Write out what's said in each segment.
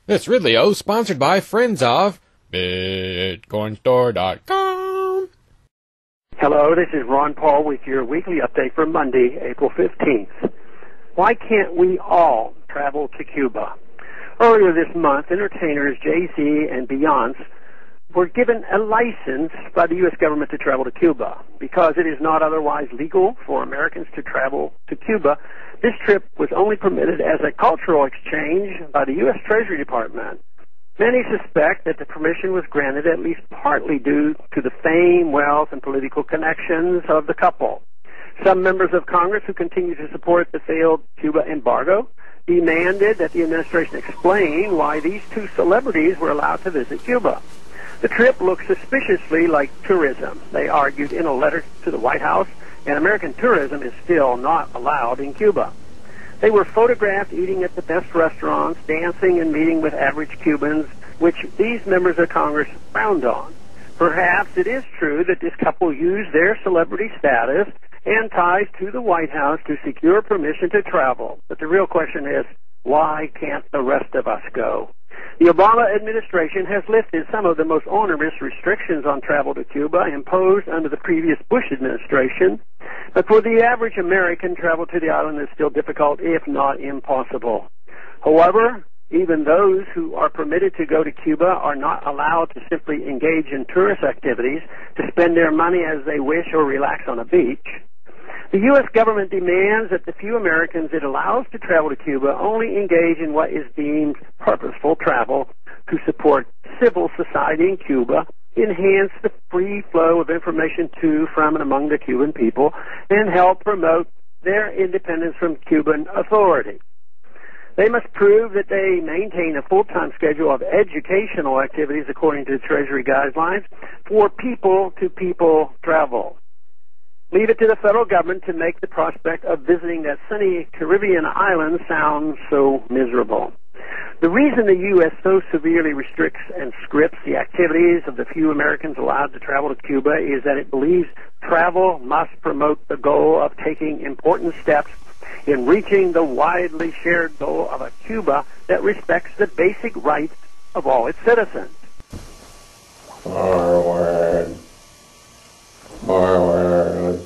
This Ridley-O sponsored by friends of BitcoinStore.com. Hello, this is Ron Paul with your weekly update for Monday, April 15th. Why can't we all travel to Cuba? Earlier this month, entertainers Jay-Z and Beyonce were given a license by the U.S. government to travel to Cuba. Because it is not otherwise legal for Americans to travel to Cuba, this trip was only permitted as a cultural exchange by the U.S. Treasury Department. Many suspect that the permission was granted at least partly due to the fame, wealth, and political connections of the couple. Some members of Congress who continue to support the failed Cuba embargo demanded that the administration explain why these two celebrities were allowed to visit Cuba. The trip looks suspiciously like tourism, they argued in a letter to the White House, and American tourism is still not allowed in Cuba. They were photographed eating at the best restaurants, dancing and meeting with average Cubans, which these members of Congress frowned on. Perhaps it is true that this couple used their celebrity status and ties to the White House to secure permission to travel. But the real question is, why can't the rest of us go? The Obama administration has lifted some of the most onerous restrictions on travel to Cuba imposed under the previous Bush administration. But for the average American, travel to the island is still difficult, if not impossible. However, even those who are permitted to go to Cuba are not allowed to simply engage in tourist activities, to spend their money as they wish or relax on a beach. The U.S. government demands that the few Americans it allows to travel to Cuba only engage in what is deemed purposeful travel to support civil society in Cuba, enhance the free flow of information to, from, and among the Cuban people, and help promote their independence from Cuban authority. They must prove that they maintain a full-time schedule of educational activities according to the Treasury guidelines for people-to-people travel. Leave it to the federal government to make the prospect of visiting that sunny Caribbean island sound so miserable. The reason the U.S. so severely restricts and scripts the activities of the few Americans allowed to travel to Cuba is that it believes travel must promote the goal of taking important steps in reaching the widely shared goal of a Cuba that respects the basic rights of all its citizens. Forward. Forward.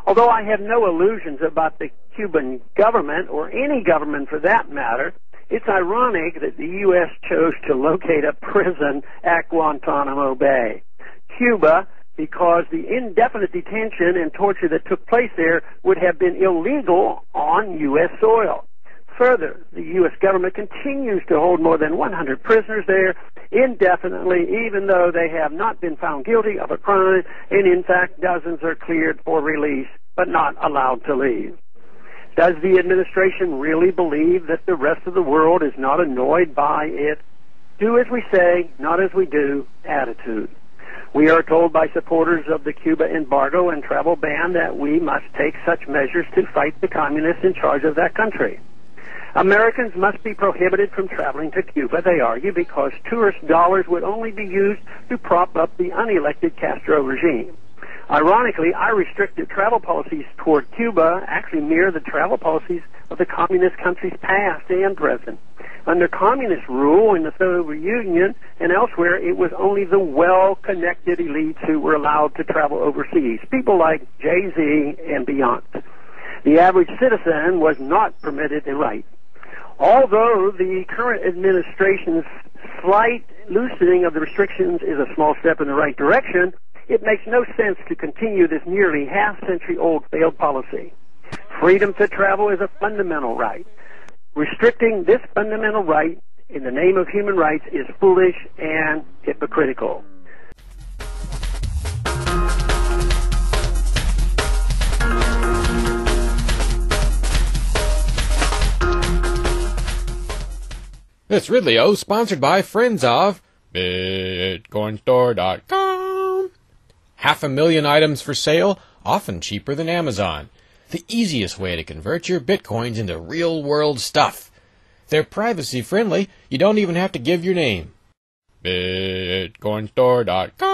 Although I have no illusions about the Cuban government, or any government for that matter, it's ironic that the U.S. chose to locate a prison at Guantanamo Bay. Cuba, because the indefinite detention and torture that took place there would have been illegal on U.S. soil. Further, the U.S. government continues to hold more than 100 prisoners there indefinitely, even though they have not been found guilty of a crime, and in fact dozens are cleared for release but not allowed to leave. Does the administration really believe that the rest of the world is not annoyed by its do as we say, not as we do attitude? We are told by supporters of the Cuba embargo and travel ban that we must take such measures to fight the communists in charge of that country. Americans must be prohibited from traveling to Cuba, they argue, because tourist dollars would only be used to prop up the unelected Castro regime. Ironically, our restrictive travel policies toward Cuba actually mirror the travel policies of the communist countries past and present. Under communist rule in the Soviet Union and elsewhere, it was only the well-connected elites who were allowed to travel overseas, people like Jay-Z and Beyonce. The average citizen was not permitted the right. Although the current administration's slight loosening of the restrictions is a small step in the right direction, it makes no sense to continue this nearly half-century-old failed policy. Freedom to travel is a fundamental right. Restricting this fundamental right in the name of human rights is foolish and hypocritical. This Ridley-O sponsored by friends of BitcoinStore.com. 500,000 items for sale, often cheaper than Amazon. The easiest way to convert your bitcoins into real-world stuff. They're privacy-friendly. You don't even have to give your name. BitcoinStore.com.